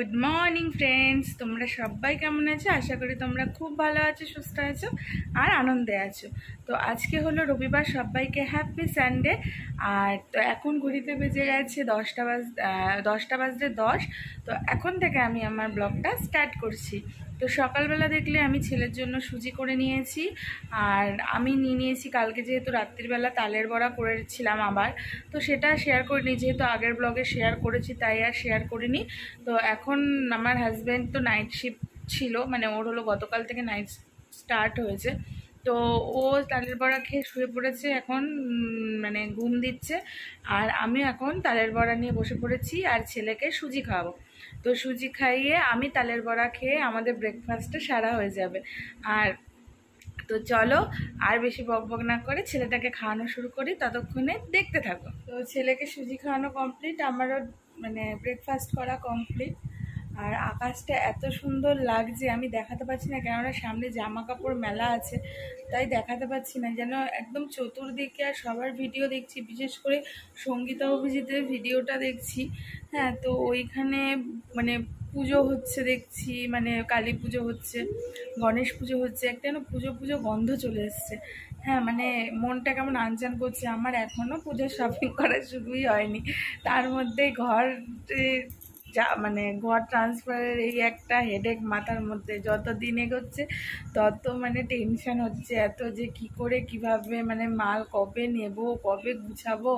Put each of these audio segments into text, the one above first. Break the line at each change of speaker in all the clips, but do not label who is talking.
Good morning friends, তোমরা সবাই কেমন আছো? আশা করি তোমরা খুব ভালো আছো, সুস্থ আছো আর আনন্দে আছো। তো আজকে হলো রবিবার, সবাইকে হ্যাপি সানডে। আর তো এখন ঘড়িতে বেজে গেছে 10:10। তো এখন থেকে আমি আমার ব্লগটা স্টার্ট করছি। তো সকালবেলা দেখলে আমি ছেলের জন্য সুজি করে নিয়েছি, আর আমি নিয়েছি কালকে যেহেতু রাত্রিবেলা তালের বড়া করেছিলাম আবার, তো সেটা শেয়ার করিনি, যেহেতু আগের ব্লগে শেয়ার করেছি তাই আর শেয়ার করিনি। তো এখন আমার হাজব্যান্ড তো নাইট শিফট ছিল, মানে ওর হলো গতকাল থেকে নাইট স্টার্ট হয়েছে। তো ও তালের বড়া খেয়ে শুয়ে পড়েছে এখন, মানে ঘুম দিচ্ছে। আর আমি এখন তালের বড়া নিয়ে বসে পড়েছি আর ছেলেকে সুজি খাওয়াবো। তো সুজি খাইয়ে আমি তালের বড়া খেয়ে আমাদের ব্রেকফাস্টটা সারা হয়ে যাবে। আর তো চলো আর বেশি বকবক না করে ছেলেটাকে খাওয়ানো শুরু করি, ততক্ষণে দেখতে থাকো। তো ছেলেকে সুজি খাওয়ানো কমপ্লিট, আমারও মানে ব্রেকফাস্ট করা কমপ্লিট। আর আকাশটা এত সুন্দর লাগছে, আমি দেখাতে পারছি না কেননা সামনে জামা কাপড় মেলা আছে, তাই দেখাতে পারছি না। যেন একদম চতুর্দিকে আর সবার ভিডিও দেখছি, বিশেষ করে সঙ্গীতা অভিজিতের ভিডিওটা দেখছি। হ্যাঁ, তো ওইখানে মানে পুজো হচ্ছে দেখছি, মানে কালী পুজো হচ্ছে, গণেশ পুজো হচ্ছে, একটা যেন পুজো পুজো গন্ধ চলে এসছে। হ্যাঁ, মানে মনটা কেমন আনচান করছে। আমার এখনও পুজোর শপিং করা শুরুই হয়নি, তার মধ্যে ঘর যা মানে ঘর ট্রান্সফারের এই একটা হেডেক মাথার মধ্যে। যত দিন এগোচ্ছে তত মানে টেনশন হচ্ছে এত, যে কি করে কিভাবে মানে মাল কবে নেব, কবে গুছাবো,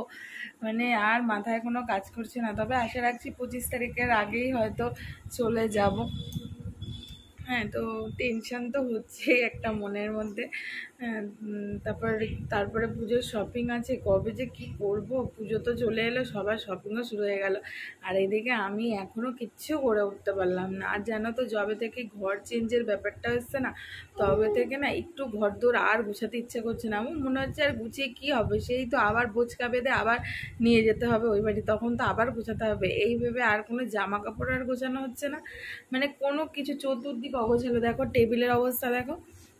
মানে আর মাথায় কোনো কাজ করছে না। তবে আশা রাখছি 25 তারিখের আগেই হয়তো চলে যাব। হ্যাঁ, তো টেনশন তো হচ্ছেই একটা মনের মধ্যে। হ্যাঁ, তারপরে পুজোর শপিং আছে, কবে যে কি করব। পুজো তো চলে এলো, সবার শপিংও শুরু হয়ে গেল, আর এদিকে আমি এখনও কিচ্ছু করে উঠতে পারলাম না। আর জানো তো, যবে থেকে ঘর চেঞ্জের ব্যাপারটা হচ্ছে না, তবে থেকে না একটু ঘর দৌড় আর গুছাতে ইচ্ছে করছে না। আমার মনে হচ্ছে আর গুছিয়ে কী হবে, সেই তো আবার বোচকা বেঁধে আবার নিয়ে যেতে হবে ওই বাড়ি, তখন তো আবার গোছাতে হবে। এই ভেবে আর কোনো জামা কাপড় আর গোছানো হচ্ছে না, মানে কোনো কিছু চতুর্দিকে অগোছালো। দেখো টেবিলের অবস্থা, দেখো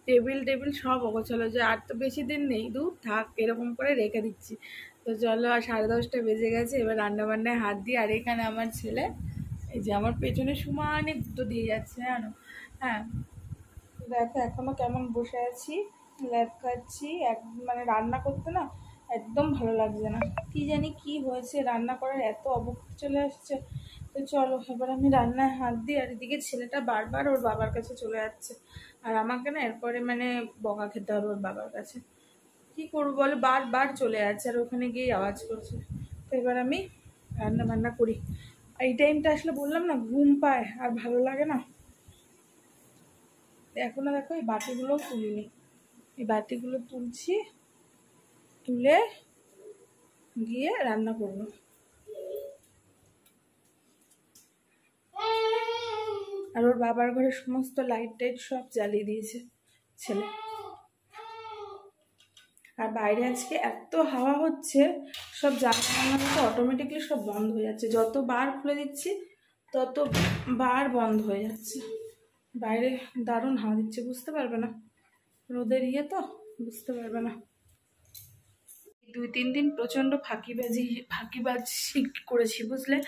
টেবিল সব অগোছালো, যে আর তো বেশি দিন নেই, দূর থাক, এরকম করে রেখে দিচ্ছি। তো চলো, আর 10:30 বেজে গেছে, এবার রান্নাবান্নায় হাত দিই। আর এখানে আমার ছেলে এই যে আমার পেছনে সমানে দুটো দিয়ে যাচ্ছে জানো। হ্যাঁ, দেখো এখনো কেমন বসে আছি, ল্যাপ খাচ্ছি। মানে রান্না করতে না একদম ভালো লাগছে না, কি জানি কি হয়েছে, রান্না করার এত অবস্থা চলে আসছে। তো চলো এবার আমি রান্নায় হাত দিই। আর এদিকে ছেলেটা বারবার ওর বাবার কাছে চলে যাচ্ছে, আর আমাকে না এরপরে মানে বকা খেতে হবে ওর বাবার কাছে। কি করবো বলো, বারবার চলে যাচ্ছে আর ওখানে গিয়েই আওয়াজ করছে। তো এবার আমি রান্না বান্না করি। এই টাইমটা আসলে বললাম না ঘুম পায় আর ভালো লাগে না। এখনো দেখো এই বাটিগুলো তুলিনি, এই বাটিগুলো তুলছি, তুলে গিয়ে রান্না করবো। আর ওর বাবার ঘরে সমস্ত লাইট টাইট সব জ্বালিয়ে দিয়েছে ছেলে। আর বাইরে আজকে এত হাওয়া হচ্ছে, সব জানলা তো অটোমেটিকলি সব বন্ধ হয়ে যাচ্ছে, যতবার খুলে দিচ্ছি ততবার বন্ধ হয়ে যাচ্ছে। বাইরে দারুণ হাওয়া দিচ্ছে, বুঝতে পারবে না, রোদের ইয়ে তো বুঝতে পারবে না। 2-3 দিন প্রচণ্ড ফাঁকিবাজি করেছি, বুঝলে।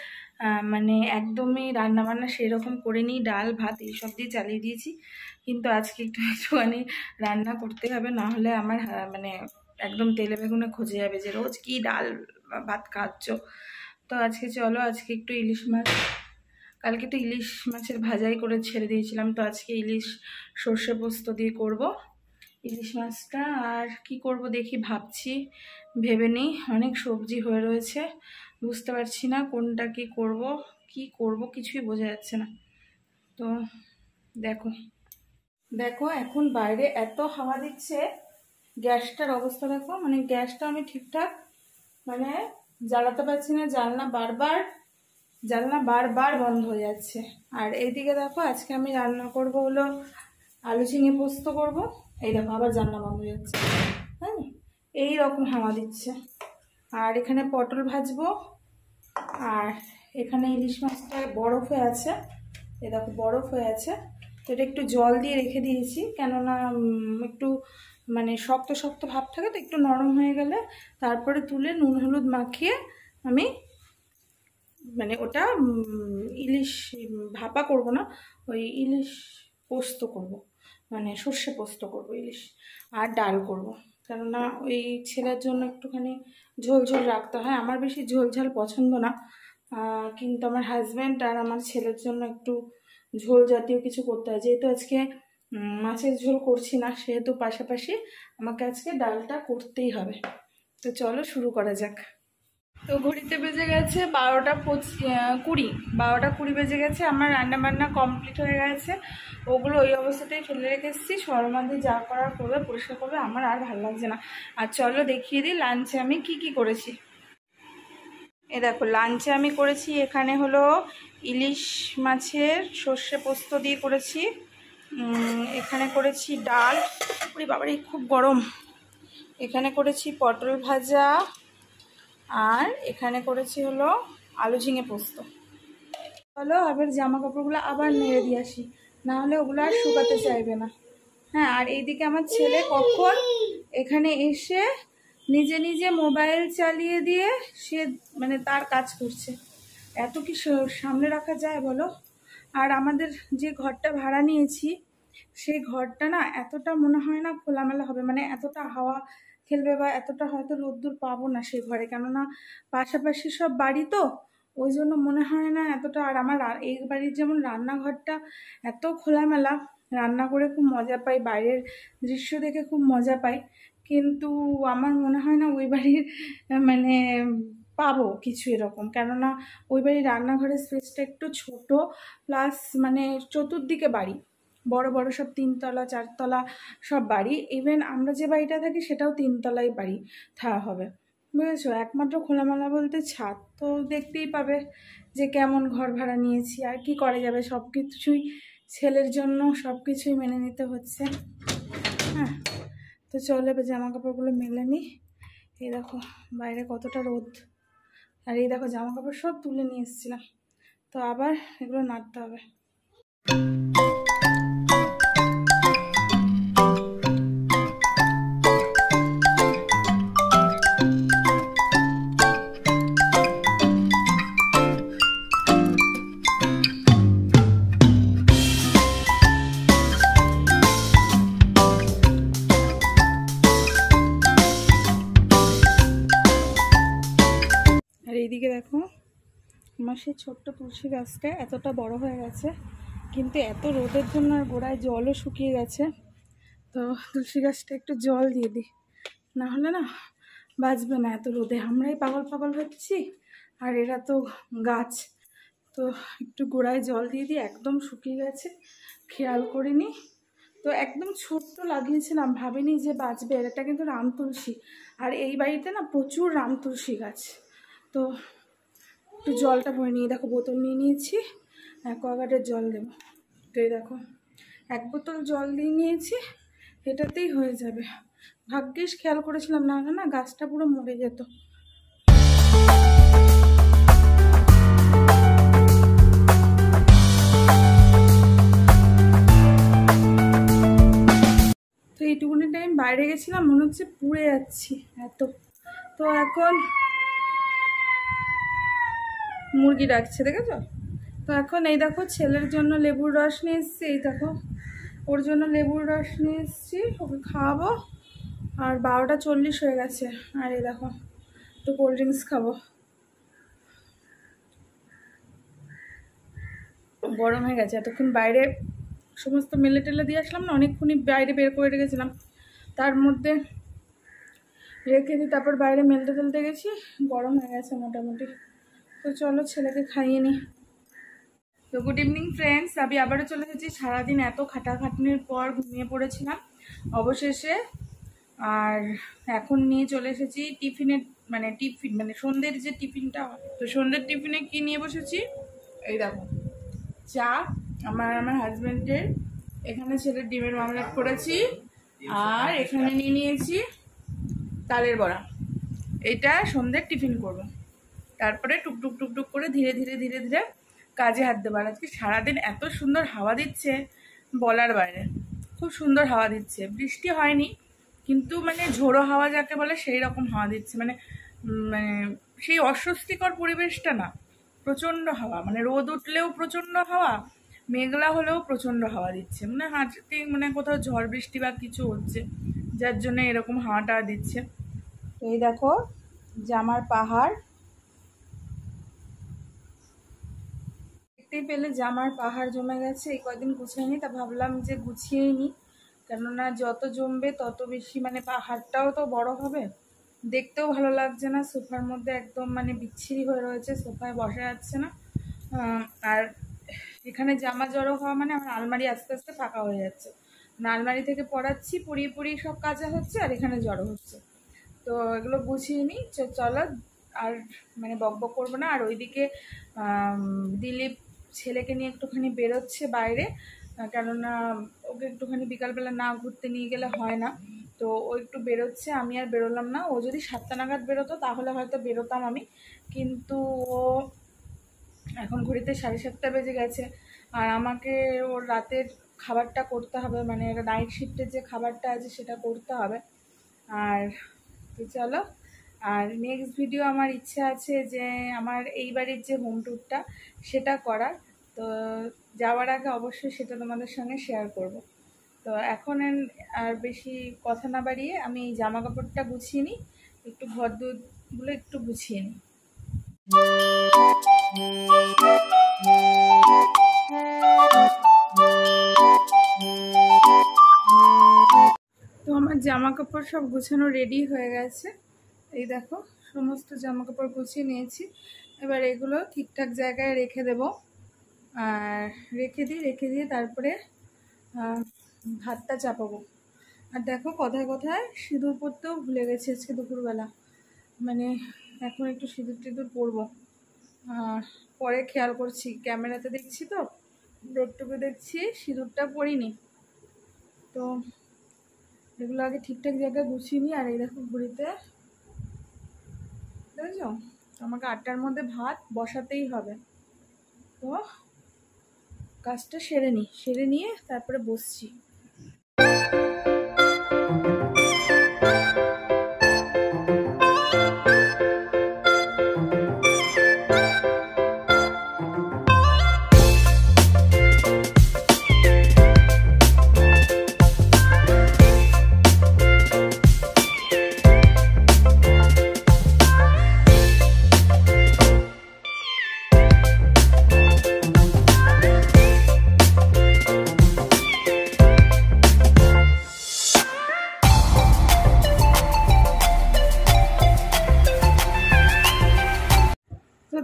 মানে একদমই রান্নাবান্না সেরকম করে নিই, ডাল ভাত এইসব দিয়ে চালিয়ে দিয়েছি। কিন্তু আজকে একটুখানি রান্না করতে হবে, না হলে আমার মানে একদম তেলে বেগুনে খোঁজে যাবে যে রোজ কি ডাল ভাত খাচ্ছ। তো আজকে চলো, আজকে একটু ইলিশ মাছ, কালকে তো ইলিশ মাছের ভাজাই করে ছেড়ে দিয়েছিলাম, তো আজকে ইলিশ সর্ষে পোস্ত দিয়ে করব ইলিশ মাছটা। আর কি করব দেখি, ভাবছি, ভেবে নিই। অনেক সবজি হয়ে রয়েছে, বুঝতে পারছি না কোনটা কি করব কিছুই বোঝা যাচ্ছে না। তো দেখো এখন বাইরে এত হাওয়া দিচ্ছে, গ্যাসটার অবস্থা দেখো, মানে গ্যাসটা আমি ঠিকঠাক মানে জ্বালাতে পারছি না, জানলা বারবার বন্ধ হয়ে যাচ্ছে। আর এইদিকে দেখো আজকে আমি রান্না করব হলো আলু ঝিঙে পোস্ত করব। এই দেখো আবার জানলা বন্ধ হয়ে যাচ্ছে। হ্যাঁ, এইরকম হাওয়া দিচ্ছে। আর এখানে পটল ভাজবো, আর এখানে ইলিশ মাছটা বরফ হয়ে আছে, এ দেখো বরফ হয়ে আছে। তো এটা একটু জল দিয়ে রেখে দিয়েছি, কেননা একটু মানে শক্ত শক্ত ভাব থাকে, তো একটু নরম হয়ে গেলে তারপরে তুলে নুন হলুদ মাখিয়ে আমি মানে ওটা ইলিশ ভাপা করব না, ওই ইলিশ পোস্ত করব, মানে সর্ষে পোস্ত করব ইলিশ, আর ডাল করব। কেননা ওই ছেলের জন্য একটুখানি ঝোল ঝোল রাখতে হয়। আমার বেশি ঝোল ঝাল পছন্দ না, কিন্তু আমার হাজব্যান্ড আর আমার ছেলের জন্য একটু ঝোল জাতীয় কিছু করতে হয়। যেহেতু আজকে মাছের ঝোল করছি না, সেহেতু পাশাপাশি আমাকে আজকে ডালটা করতেই হবে। তো চলো শুরু করা যাক। তো ঘড়িতে বেজে গেছে 12:20, 12:20 বেজে গেছে। আমার রান্নাবান্না কমপ্লিট হয়ে গেছে, ওগুলো ওই অবস্থাতেই ফেলে রেখে এসেছি। সরমাদি যা করার করবে, পরিষ্কার করবে, আমার আর ভালো লাগছে না। আর চলো দেখিয়ে দিই লাঞ্চে আমি কি করেছি। এ দেখো লাঞ্চে আমি করেছি, এখানে হলো ইলিশ মাছের সর্ষে পোস্ত দিয়ে করেছি, এখানে করেছি ডাল, ওরে বাবারে খুব গরম, এখানে করেছি পটল ভাজা, আর এখানে করেছি হলো আলু ঝিঙে পোস্ত। চলো আবার জামা কাপড়গুলো আবার নেড়ে দিয়ে আসি, না হলে ওগুলো আর শুকাতে চাইবে না। হ্যাঁ, আর এইদিকে আমার ছেলে কখন এখানে এসে নিজে নিজে মোবাইল চালিয়ে দিয়ে সে মানে তার কাজ করছে। এত কি সামনে রাখা যায় বলো? আর আমাদের যে ঘরটা ভাড়া নিয়েছি, সেই ঘরটা না এতটা মনে হয় না খোলামেলা হবে, মানে এতটা হাওয়া খেলবে বা এতটা হয়তো রোদ্দুর পাবো না সেই ঘরে, কেননা পাশাপাশি সব বাড়ি তো, ওই জন্য মনে হয় না এতটা। আর আমার এই বাড়ির যেমন রান্নাঘরটা এত খোলামেলা, রান্না করে খুব মজা পাই, বাইরের দৃশ্য দেখে খুব মজা পাই, কিন্তু আমার মনে হয় না ওই বাড়ির মানে পাবো কিছু এরকম। কেননা ওই বাড়ির রান্নাঘরের স্পেসটা একটু ছোট, প্লাস মানে চতুর্দিকে বাড়ি, বড় বড় সব 3তলা 4তলা সব বাড়ি। ইভেন আমরা যে বাড়িটা থাকি সেটাও 3তলায় বাড়ি হবে, বুঝেছো? একমাত্র খোলামেলা বলতে ছাদ। তো দেখতেই পাবে যে কেমন ঘর ভাড়া নিয়েছি, আর কি করা যাবে, সব কিছুই ছেলের জন্য সব কিছুই মেনে নিতে হচ্ছে। হ্যাঁ, তো চলো এবার জামা কাপড়গুলো মেলে নিই। এই দেখো বাইরে কতটা রোদ, আর এই দেখো জামা কাপড় সব তুলে নিয়ে এসেছিলাম, তো আবার এগুলো নাড়তে হবে। আর এইদিকে দেখো আমার সেই ছোট্ট তুলসী গাছটা এতটা বড় হয়ে গেছে, কিন্তু এত রোদের জন্য আর গোড়ায় জলও শুকিয়ে গেছে। তো তুলসী গাছটা একটু জল দিয়ে দিই, না হলে না বাঁচবে না এত রোদে। আমরাই পাগল পাগল হচ্ছি, আর এরা তো গাছ। তো একটু গোড়ায় জল দিয়ে দিই, একদম শুকিয়ে গেছে, খেয়াল করিনি। তো একদম ছোট্ট লাগিয়েছিলাম, ভাবিনি যে বাঁচবে। এটা কিন্তু রাম তুলসী, আর এই বাড়িতে না প্রচুর রাম তুলসী গাছ। তো একটু জলটা ভরে নিয়ে দেখো বোতল নিয়ে নিয়েছি, অ্যাকোয়াগার্ডের জল দেবো। তো এই দেখো 1 বোতল জল দিয়ে নিয়েছি, এটাতেই হয়ে যাবে। ভাগ্যিস খেয়াল করেছিলাম, না না গাছটা পুরো মরে যেত। তো এইটুকুনি টাইম বাইরে গেছিলাম, মনে হচ্ছে পুড়ে যাচ্ছি এত। তো এখন মুরগি ডাকছে, দেখেছো? তো এখন এই দেখো ছেলের জন্য লেবুর রস নিয়ে এসেছি, এই দেখো ওর জন্য লেবুর রস নিয়ে এসেছি, ওকে খাওয়াবো। আর 12:40 হয়ে গেছে, আর এই দেখো একটু কোল্ড ড্রিঙ্কস খাবো, গরম হয়ে গেছে। এতক্ষণ বাইরে সমস্ত মেলে টেলে দিয়ে আসলাম না, অনেকক্ষণই বাইরে বের করে রেখেছিলাম, তার মধ্যে রেখে দিই, তারপর বাইরে মেলতে টেলতে গেছি, গরম হয়ে গেছে মোটামুটি। তো চলো ছেলেকে খাইয়ে নিই। তো গুড ইভিনিং ফ্রেন্ডস, আমি আবারও চলে এসেছি। সারাদিন এত খাটাখাটনির পর ঘুমিয়ে পড়েছিলাম অবশেষে, আর এখন নিয়ে চলে এসেছি টিফিনের মানে সন্ধ্যের যে টিফিনটা হয়। তো সন্ধ্যের টিফিনে কি নিয়ে বসেছি, এই দেখো চা, আমার হাজব্যান্ডের, এখানে ছেলের ডিমের অমলেট করেছি, আর এখানে নিয়ে নিয়েছি তালের বড়া। এটা সন্ধ্যের টিফিন করবো, তারপরে টুকটুক টুকটুক করে ধীরে ধীরে ধীরে ধীরে কাজে হাত দেবার। আজকে সারাদিন এত সুন্দর হাওয়া দিচ্ছে বলার বাইরে, খুব সুন্দর হাওয়া দিচ্ছে। বৃষ্টি হয়নি, কিন্তু মানে ঝোড়ো হাওয়া যাকে বলে সেই রকম হাওয়া দিচ্ছে, মানে মানে সেই অস্বস্তিকর পরিবেশটা না, প্রচণ্ড হাওয়া, মানে রোদ উঠলেও প্রচণ্ড হাওয়া, মেঘলা হলেও প্রচণ্ড হাওয়া দিচ্ছে, মানে হাঁটতে মানে কোথাও ঝড় বৃষ্টি বা কিছু হচ্ছে, যার জন্য এরকম হাওয়াটা দিচ্ছে। তো এই দেখো জামার পাহাড়, দেখতেই পেলে জামার পাহাড় জমে গেছে। এই কদিন গুছাইনি, তা ভাবলাম যে গুছিয়েই নিই, কেননা যত জমবে তত বেশি মানে পাহাড়টাও তো বড় হবে, দেখতেও ভালো লাগছে না, সোফার মধ্যে একদম মানে বিচ্ছিরি হয়ে রয়েছে, সোফায় বসা যাচ্ছে না। আর এখানে জামা জড়ো হওয়া মানে আমার আলমারি আস্তে আস্তে ফাঁকা হয়ে যাচ্ছে, মানে আলমারি থেকে পরাচ্ছি, পরিয়ে পরিয়ে সব কাচা হচ্ছে আর এখানে জড়ো হচ্ছে। তো এগুলো গুছিয়ে নিই, চলো আর মানে বক বক করবো না। আর ওইদিকে দিলীপ ছেলেকে নিয়ে একটুখানি বেরোচ্ছে বাইরে, কেননা ওকে একটুখানি বিকালবেলা না ঘুরতে নিয়ে গেলে হয় না, তো ও একটু বেরোচ্ছে, আমি আর বেরোলাম না। ও যদি 7টা নাগাদ বেরোতো তাহলে হয়তো বেরোতাম আমি, কিন্তু ও এখন ঘড়িতে 7:30 বেজে গেছে, আর আমাকে ওর রাতের খাবারটা করতে হবে, মানে নাইট শিফটের যে খাবারটা আছে সেটা করতে হবে। আর তো চলো, আর নেক্সট ভিডিও আমার ইচ্ছা আছে যে আমার এই বাড়ির যে হোম ট্যুরটা সেটা করার, তো যাওয়ার আগে অবশ্যই সেটা তোমাদের সঙ্গে শেয়ার করব। তো এখন আর বেশি কথা না বাড়িয়ে আমি এই জামা কাপড়টা গুছিয়ে নিই, একটু ঘর দুয়ারগুলো একটু গুছিয়ে নিই। তো আমার জামা কাপড় সব গুছানো রেডি হয়ে গেছে, এই দেখো সমস্ত জামা কাপড় গুছিয়ে নিয়েছি। এবার এগুলো ঠিকঠাক জায়গায় রেখে দেব, আর রেখে দিয়ে তারপরে ভাতটা চাপাবো। আর দেখো কোথায় কোথায় সিঁদুর পরতেও ভুলে গেছি আজকে দুপুরবেলা, মানে এখন একটু সিঁদুর টিঁদুর পরবো, পরে খেয়াল করছি, ক্যামেরাতে দেখছি তো রোদটুকু দেখছি, সিঁদুরটা পরিনি। তো এগুলো আগে ঠিকঠাক জায়গায় গুছিয়ে নিই। আর এই দেখো ঘুরিতে দেখেছো, আমাকে 8টার মধ্যে ভাত বসাতেই হবে, তো কাজটা সেরে নিয়ে তারপরে বসছি।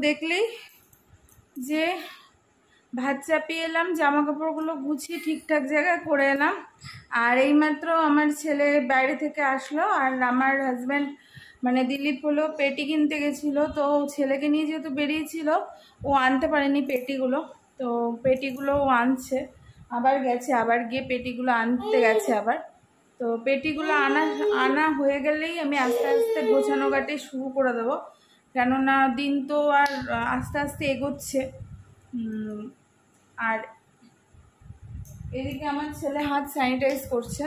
দেখলেই যে ভাত চাপিয়ে এলাম, জামা কাপড়গুলো গুছিয়ে ঠিকঠাক জায়গায় করে এলাম, আর এইমাত্র আমার ছেলে বাইরে থেকে আসলো, আর আমার হাজব্যান্ড মানে দিলীপ হলো পেটি কিনতে গেছিলো, তো ছেলেকে নিয়ে যেহেতু বেরিয়েছিল ও আনতে পারেনি পেটিগুলো, তো পেটিগুলো ও আনছে, আবার গেছে, আবার গিয়ে পেটিগুলো আনতে গেছে আবার। তো পেটিগুলো আনা হয়ে গেলেই আমি আস্তে আস্তে গোছানো গাটে শুরু করে দেবো, কেননা দিন তো আর আস্তে আস্তে এগোচ্ছে। আর এদিকে আমার ছেলে হাত স্যানিটাইজ করছে,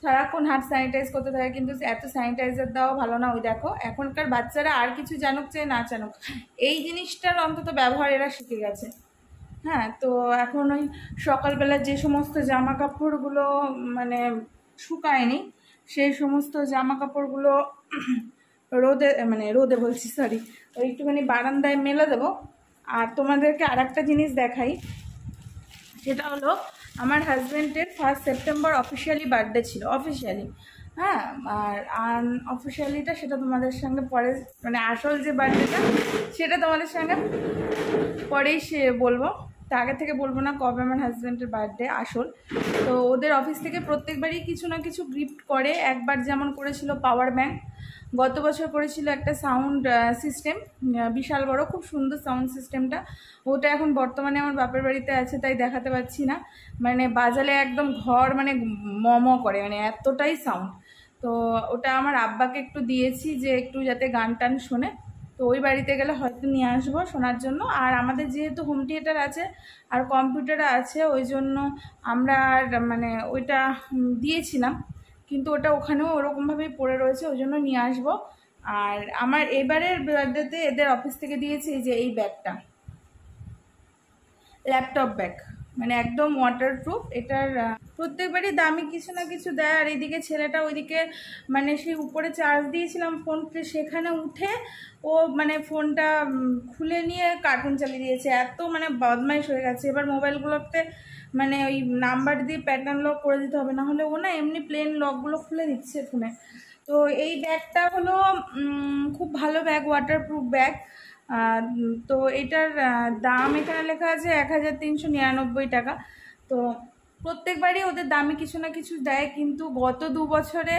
সারাক্ষণ হাত স্যানিটাইজ করতে থাকে, কিন্তু এত স্যানিটাইজার দেওয়া ভালো না। ওই দেখো এখনকার বাচ্চারা আর কিছু জানুক চাই না জানুক, এই জিনিসটার অন্তত ব্যবহার এরা শিখে গেছে। হ্যাঁ, তো এখন ওই সকালবেলা যে সমস্ত জামা কাপড়গুলো মানে শুকায়নি, সেই সমস্ত জামা কাপড়গুলো রোদে বলছি, সরি, ওই একটুখানি বারান্দায় মেলে দেবো। আর তোমাদেরকে আর একটা জিনিস দেখাই, সেটা হলো আমার হাজব্যান্ডের 1 সেপ্টেম্বর অফিসিয়ালি বার্থডে ছিল, অফিসিয়ালি, হ্যাঁ, আর আনঅফিসিয়ালিটা সেটা তোমাদের সঙ্গে পরে, মানে আসল যে বার্থডেটা সেটা তোমাদের সঙ্গে পরেই বলবো, তা আগে থেকে বলবো না কবে আমার হাজব্যান্ডের বার্থডে আসল। তো ওদের অফিস থেকে প্রত্যেকবারই কিছু না কিছু গিফট করে, একবার যেমন করেছিল পাওয়ার ব্যাংক, গত বছর করেছিল একটা সাউন্ড সিস্টেম, বিশাল বড় খুব সুন্দর সাউন্ড সিস্টেমটা, ওটা এখন বর্তমানে আমার বাপের বাড়িতে আছে, তাই দেখাতে পাচ্ছি না, মানে বাজালে একদম ঘর মানে মম করে, মানে এতটাই সাউন্ড। তো ওটা আমার আব্বাকে একটু দিয়েছি যে একটু যাতে গান টান শোনে, তো ওই বাড়িতে গেলে হয়তো নিয়ে আসবো শোনার জন্য। আর আমাদের যেহেতু হোম থিয়েটার আছে আর কম্পিউটার আছে, ওই জন্য আমরা আর মানে ওইটা দিয়েছিলাম, কিন্তু ওটা ওখানেও ওরকমভাবেই পড়ে রয়েছে, ওই জন্য নিয়ে আসবো। আর আমার এবারের বার্থডেতে এদের অফিস থেকে দিয়েছে এই যে এই ব্যাগটা, ল্যাপটপ ব্যাগ, মানে একদম ওয়াটারপ্রুফ। এটার প্রত্যেকবারই দামি কিছু না কিছু দেয়। আর এইদিকে ছেলেটা ওইদিকে মানে সেই উপরে চার্জ দিয়েছিলাম ফোনকে, সেখানে উঠে ও মানে ফোনটা খুলে নিয়ে কার্টুন চালিয়ে দিয়েছে, এত মানে বদমাইশ হয়ে গেছে। এবার মোবাইলগুলোতে মানে ওই নাম্বার দিয়ে প্যাটার্ন লক করে দিতে হবে, না হলে ও না এমনি প্লেন লকগুলো খুলে দিচ্ছে ফোনে। তো এই ব্যাগটা হলো খুব ভালো ব্যাগ, ওয়াটারপ্রুফ ব্যাগ। তো এটার দাম এখানে লেখা আছে 1399 টাকা। তো প্রত্যেকবারই ওদের দামি কিছু না কিছু দেয়, কিন্তু গত 2 বছরে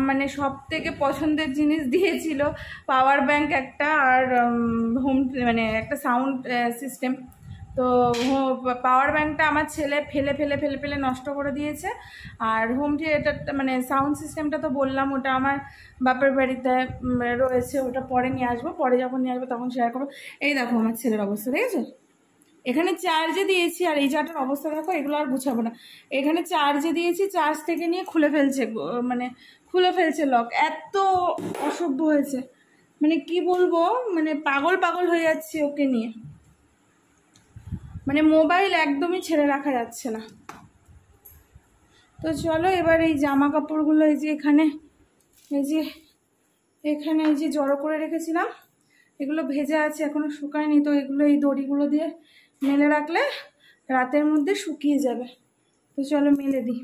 মানে সব থেকে পছন্দের জিনিস দিয়েছিল পাওয়ার ব্যাংক একটা, আর হোম মানে একটা সাউন্ড সিস্টেম। তো পাওয়ার ব্যাংকটা আমার ছেলে ফেলে ফেলে ফেলে ফেলে নষ্ট করে দিয়েছে। আর হোম থিয়েটারটা মানে সাউন্ড সিস্টেমটা তো বললাম ওটা আমার বাপের বাড়িতে রয়েছে, ওটা পরে নিয়ে আসবো, পরে যখন নিয়ে আসবো তখন শেয়ার করবো। এই দেখো আমার ছেলের অবস্থা, দেখেছো? এখানে চার্জে দিয়েছি, আর এই জায়গাটার অবস্থা দেখো, এগুলো আর গুছাবো না। এখানে চার্জে দিয়েছি, চার্জ থেকে নিয়ে খুলে ফেলছে, মানে খুলে ফেলছে লক, এত অসভ্য হয়েছে মানে কি বলবো, মানে পাগল পাগল হয়ে যাচ্ছে ওকে নিয়ে। মানে মোবাইল একদমই ছেড়ে রাখা যাচ্ছে না। তো চলো এবার এই জামা কাপড়গুলো এই যে এখানে এই যে জড়ো করে রেখেছিলাম, এগুলো ভেজা আছে এখনো শুকায়নি, তো এগুলো এই দড়িগুলো দিয়ে মেলে রাখলে রাতের মধ্যে শুকিয়ে যাবে। তো চলো মেলে দিই।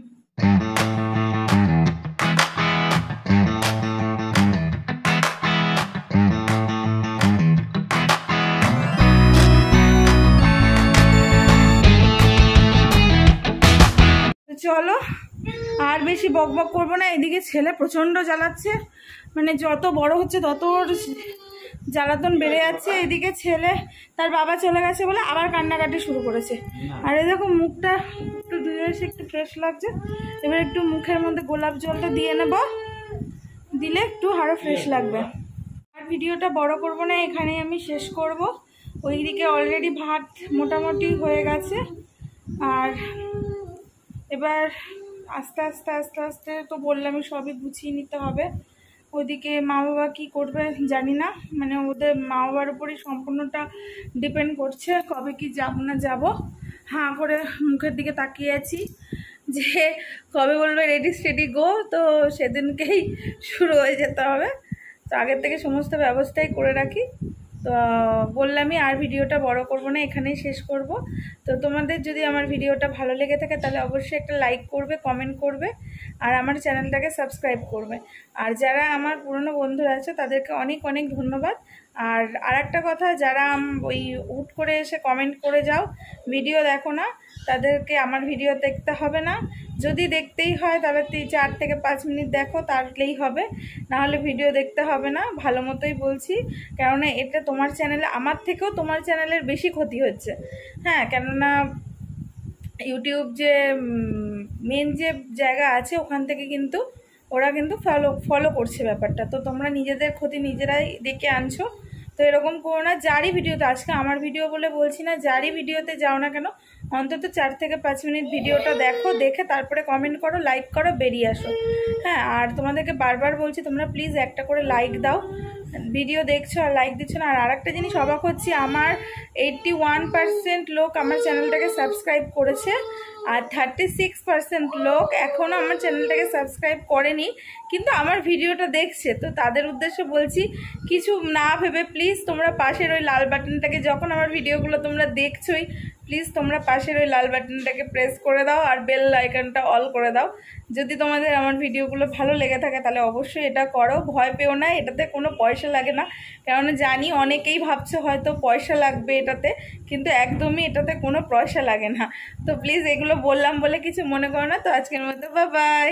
চলো আর বেশি বক বক করবো না, এদিকে ছেলে প্রচণ্ড জ্বালাচ্ছে, মানে যত বড় হচ্ছে তত জ্বালাতন বেড়ে যাচ্ছে। এদিকে ছেলে তার বাবা চলে গেছে বলে আবার কান্নাকাটি শুরু করেছে। আর এই দেখো মুখটা একটু ধুয়ে এসে একটু ফ্রেশ লাগছে, এবার একটু মুখের মধ্যে গোলাপ জলটা দিয়ে নেব, দিলে একটু আরও ফ্রেশ লাগবে। আর ভিডিওটা বড় করব না, এখানেই আমি শেষ করব। ওইদিকে অলরেডি ভাত মোটামুটি হয়ে গেছে, আর এবার আস্তে আস্তে আস্তে আস্তে তো বললামই সবই গুছিয়ে নিতে হবে। ওইদিকে মা বাবা কী করবে জানি না, মানে ওদের মা বাবার উপরই সম্পূর্ণটা ডিপেন্ড করছে কবে কি যাব না যাব। হাঁ করে মুখের দিকে তাকিয়ে আছি যে কবে বলবে রেডি স্টেডি গো, তো সেদিনকেই শুরু হয়ে যেতে হবে। তো আগের থেকে সমস্ত ব্যবস্থাই করে রাখি। তো বললামই আর ভিডিওটা বড় করব না, এখানেই শেষ করব। তো তোমাদের যদি আমার ভিডিওটা ভালো লেগে থাকে তাহলে অবশ্যই একটা লাইক করবে, কমেন্ট করবে, আর আমার চ্যানেলটাকে সাবস্ক্রাইব করবে। আর যারা আমার পুরনো বন্ধুরা আছে তাদেরকে অনেক অনেক ধন্যবাদ। আর একটা কথা, যারা ওই হুট করে এসে কমেন্ট করে যাও, ভিডিও দেখো না, তাদেরকে আমার ভিডিও দেখতে হবে না। যদি দেখতেই হয় তবে 4 থেকে 5 মিনিট দেখো, তাহলেই হবে, নাহলে ভিডিও দেখতে হবে না। ভালো মতোই বলছি, কেননা এটা তোমার চ্যানেলে, আমার থেকেও তোমার চ্যানেলের বেশি ক্ষতি হচ্ছে। হ্যাঁ, কেননা ইউটিউব যে মেন যে জায়গা আছে ওখান থেকে কিন্তু ওরা কিন্তু ফলো করছে ব্যাপারটা। তো তোমরা নিজেদের ক্ষতি নিজেরাই ডেকে আনছো। তো এরকম করো না। যারই ভিডিওতে, আজকে আমার ভিডিও বলে বলছি না, যারই ভিডিওতে যাও না কেন অন্তত 4 থেকে 5 মিনিট ভিডিওটা দেখো, দেখে তারপরে কমেন্ট করো, লাইক করো, বেরিয়ে আসো। হ্যাঁ, আর তোমাদেরকে বারবার বলছি তোমরা প্লিজ একটা করে লাইক দাও। ভিডিও দেখছো আর লাইক দিচ্ছ না। আর আরেকটা জিনিস অবাক হচ্ছি, আমার 81% লোক আমার চ্যানেলটাকে সাবস্ক্রাইব করেছে, আর 36% লোক এখনও আমার চ্যানেলটাকে সাবস্ক্রাইব করেনি, কিন্তু আমার ভিডিওটা দেখছে। তো তাদের উদ্দেশ্যে বলছি, কিছু না ভেবে প্লিজ তোমরা পাশের ওই লাল বাটনটাকে, যখন আমার ভিডিওগুলো তোমরা দেখছোই, প্লিজ তোমরা পাশের ওই লাল বাটনটাকে প্রেস করে দাও, আর বেল আইকনটা অল করে দাও। যদি তোমাদের আমার ভিডিওগুলো ভালো লেগে থাকে তাহলে অবশ্যই এটা করো। ভয় পেও না, এটাতে কোনো পয়সা লাগে না, কারণ জানি অনেকেই ভাবছো হয়তো পয়সা লাগবে এটাতে, কিন্তু একদমই এটাতে কোনো পয়সা লাগে না। তো প্লিজ এগুলো বললাম বলে কিছু মনে করো না। তো আজকের মতো বাই বাই।